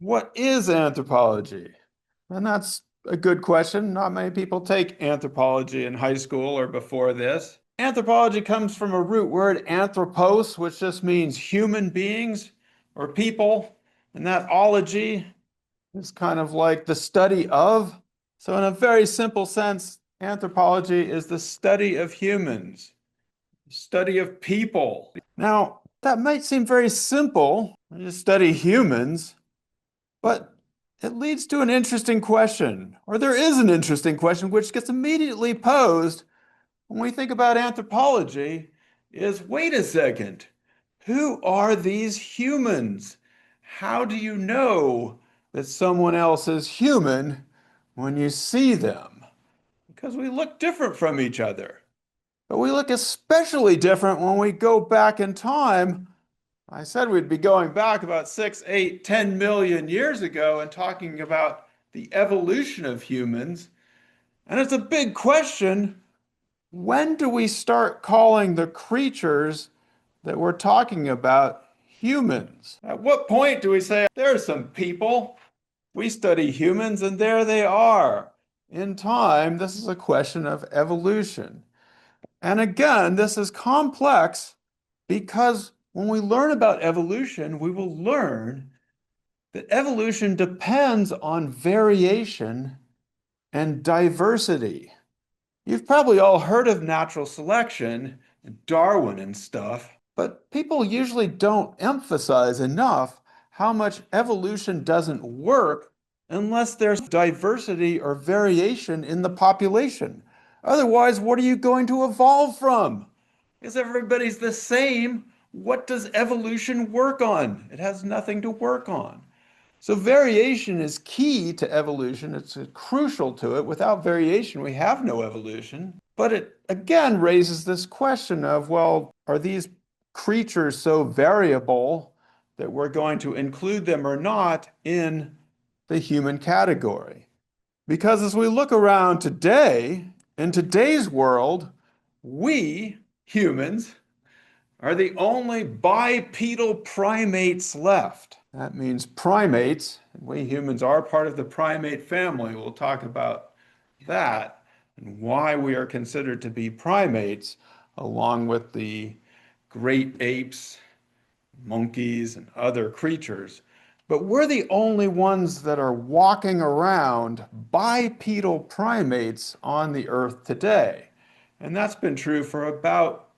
What is anthropology? And that's a good question. Not many people take anthropology in high school or before this. Anthropology comes from a root word, anthropos, which just means human beings or people. And that ology is kind of like the study of. So, in a very simple sense, anthropology is the study of humans, study of people. Now, that might seem very simple, just study humans. But it leads to an interesting question, or there is an interesting question which gets immediately posed when we think about anthropology is, wait a second, who are these humans? How do you know that someone else is human when you see them? Because we look different from each other. But we look especially different when we go back in time. I said we'd be going back about 6, 8, 10 million years ago and talking about the evolution of humans. And it's a big question. When do we start calling the creatures that we're talking about humans? At what point do we say, there's some people, we study humans, and there they are? In time, this is a question of evolution. And again, this is complex because when we learn about evolution, we will learn that evolution depends on variation and diversity. You've probably all heard of natural selection, Darwin and stuff, but people usually don't emphasize enough how much evolution doesn't work unless there's diversity or variation in the population. Otherwise, what are you going to evolve from? Because everybody's the same. What does evolution work on? It has nothing to work on. So variation is key to evolution. It's crucial to it. Without variation, we have no evolution. But it again raises this question of, well, are these creatures so variable that we're going to include them or not in the human category? Because as we look around today, in today's world, we humans are the only bipedal primates left. That means primates. We humans are part of the primate family. We'll talk about that and why we are considered to be primates, along with the great apes, monkeys, and other creatures. But we're the only ones that are walking around bipedal primates on the earth today. And that's been true for about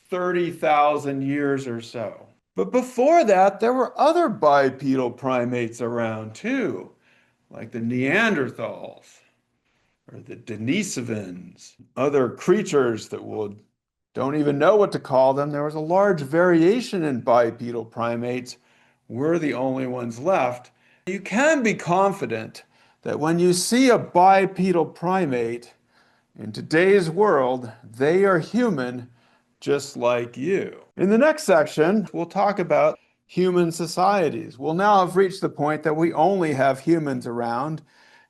30,000 years or so. But before that, there were other bipedal primates around too, like the Neanderthals or the Denisovans, other creatures that would don't even know what to call them. There was a large variation in bipedal primates. We're the only ones left. You can be confident that when you see a bipedal primate in today's world, they are human just like you. In the next section, we'll talk about human societies. We'll now have reached the point that we only have humans around,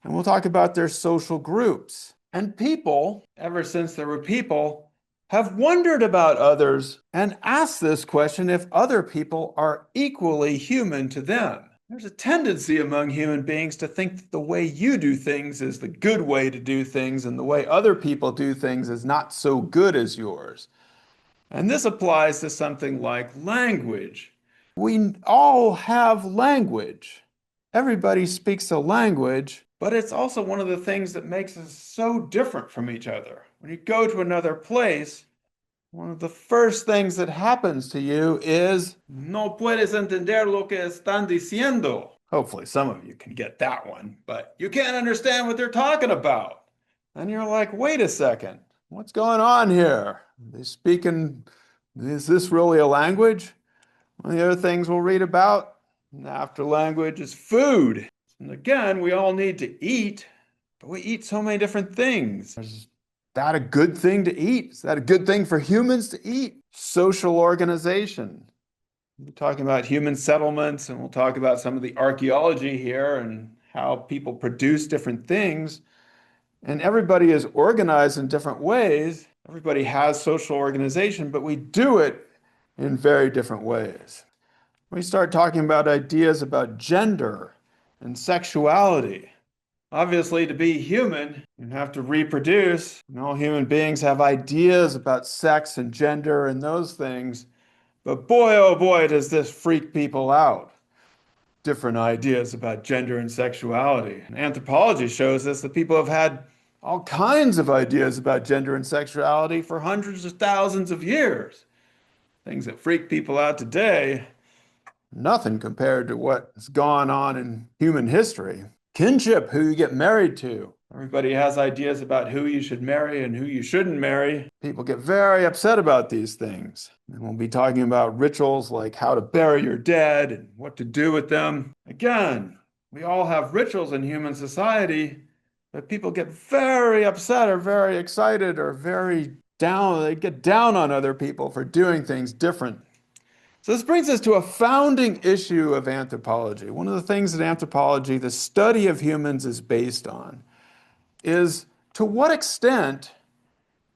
and we'll talk about their social groups. And people, ever since there were people, have wondered about others and asked this question if other people are equally human to them. There's a tendency among human beings to think that the way you do things is the good way to do things, and the way other people do things is not so good as yours. And this applies to something like language. We all have language. Everybody speaks a language, but it's also one of the things that makes us so different from each other. When you go to another place, one of the first things that happens to you is no puedes entender lo que están diciendo. Hopefully, some of you can get that one, but you can't understand what they're talking about. And you're like, wait a second, what's going on here? They speaking, is this really a language? One of the other things we'll read about after language is food. And again, we all need to eat, but we eat so many different things. Is that a good thing to eat? Is that a good thing for humans to eat? Social organization. We're talking about human settlements, and we'll talk about some of the archaeology here and how people produce different things. And everybody is organized in different ways. Everybody has social organization, but we do it in very different ways. We start talking about ideas about gender and sexuality. Obviously, to be human, you have to reproduce, and all human beings have ideas about sex and gender and those things. But boy, oh boy, does this freak people out. Different ideas about gender and sexuality. And anthropology shows us that people have had all kinds of ideas about gender and sexuality for hundreds of thousands of years. Things that freak people out today, nothing compared to what's gone on in human history. Kinship, who you get married to. Everybody has ideas about who you should marry and who you shouldn't marry. People get very upset about these things. And we'll be talking about rituals like how to bury your dead and what to do with them. Again, we all have rituals in human society, but people get very upset or very excited or very down. They get down on other people for doing things different. So this brings us to a founding issue of anthropology. One of the things that anthropology, the study of humans, is based on is to what extent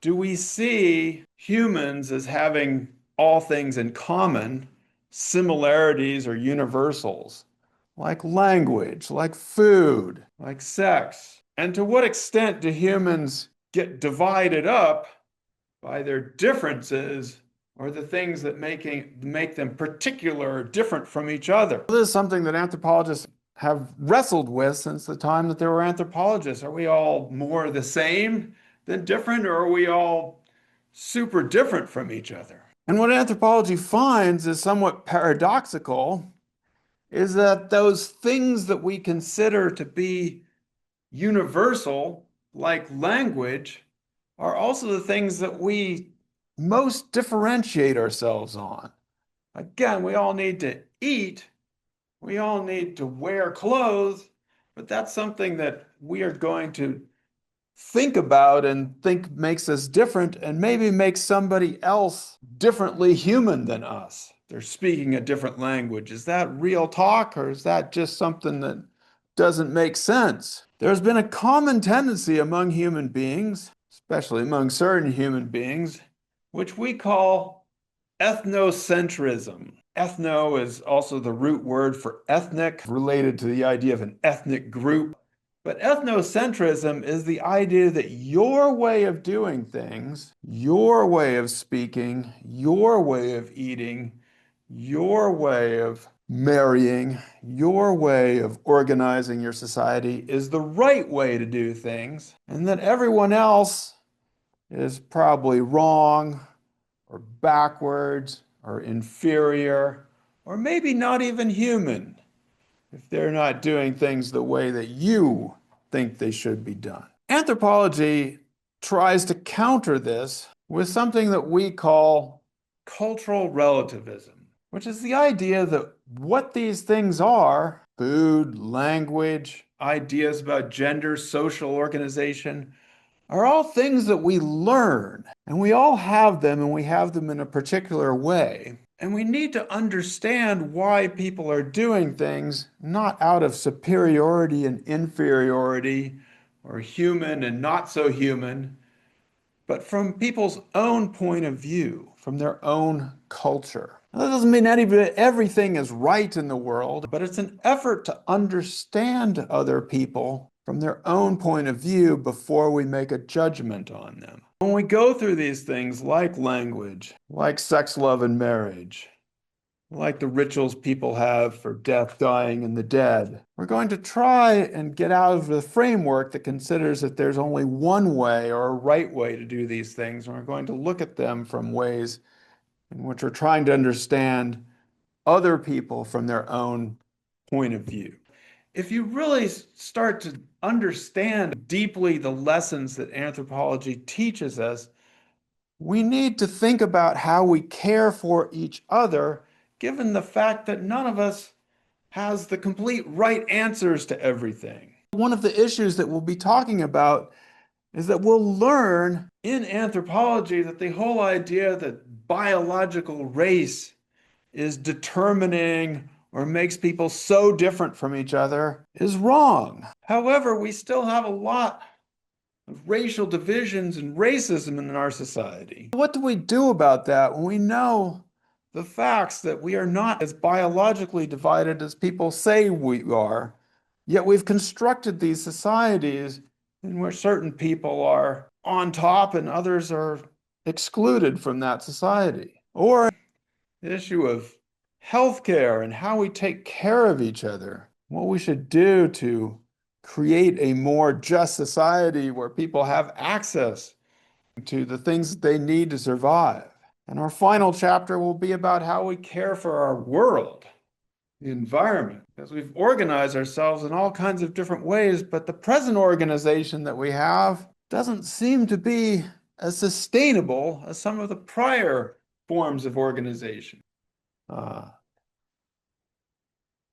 do we see humans as having all things in common, similarities or universals, like language, like food, like sex? And to what extent do humans get divided up by their differences or the things that make them particular or different from each other? This is something that anthropologists have wrestled with since the time that there were anthropologists. Are we all more the same than different, or are we all super different from each other? And what anthropology finds is somewhat paradoxical, is that those things that we consider to be universal, like language, are also the things that we most differentiate ourselves on. Again, we all need to eat, we all need to wear clothes, but that's something that we are going to think about and think makes us different and maybe makes somebody else differently human than us. They're speaking a different language. Is that real talk, or is that just something that doesn't make sense? There's been a common tendency among human beings, especially among certain human beings, which we call ethnocentrism. Ethno is also the root word for ethnic, related to the idea of an ethnic group. But ethnocentrism is the idea that your way of doing things, your way of speaking, your way of eating, your way of marrying, your way of organizing your society is the right way to do things, and that everyone else is probably wrong or backwards or inferior or maybe not even human if they're not doing things the way that you think they should be done. Anthropology tries to counter this with something that we call cultural relativism, which is the idea that what these things are, food, language, ideas about gender, social organization, are all things that we learn, and we all have them, and we have them in a particular way. And we need to understand why people are doing things not out of superiority and inferiority, or human and not so human, but from people's own point of view, from their own culture. Now, that doesn't mean everything is right in the world, but it's an effort to understand other people from their own point of view before we make a judgment on them. When we go through these things like language, like sex, love, and marriage, like the rituals people have for death, dying, and the dead, we're going to try and get out of the framework that considers that there's only one way or a right way to do these things, and we're going to look at them from ways in which we're trying to understand other people from their own point of view. If you really start to understand deeply the lessons that anthropology teaches us, we need to think about how we care for each other, given the fact that none of us has the complete right answers to everything. One of the issues that we'll be talking about is that we'll learn in anthropology that the whole idea that biological race is determining or makes people so different from each other is wrong. However, we still have a lot of racial divisions and racism in our society. What do we do about that when we know the facts that we are not as biologically divided as people say we are, Yet we've constructed these societies in which certain people are on top and others are excluded from that society. Or the issue of healthcare and how we take care of each other, what we should do to create a more just society where people have access to the things that they need to survive. And our final chapter will be about how we care for our world, the environment, because we've organized ourselves in all kinds of different ways, but the present organization that we have doesn't seem to be as sustainable as some of the prior forms of organization.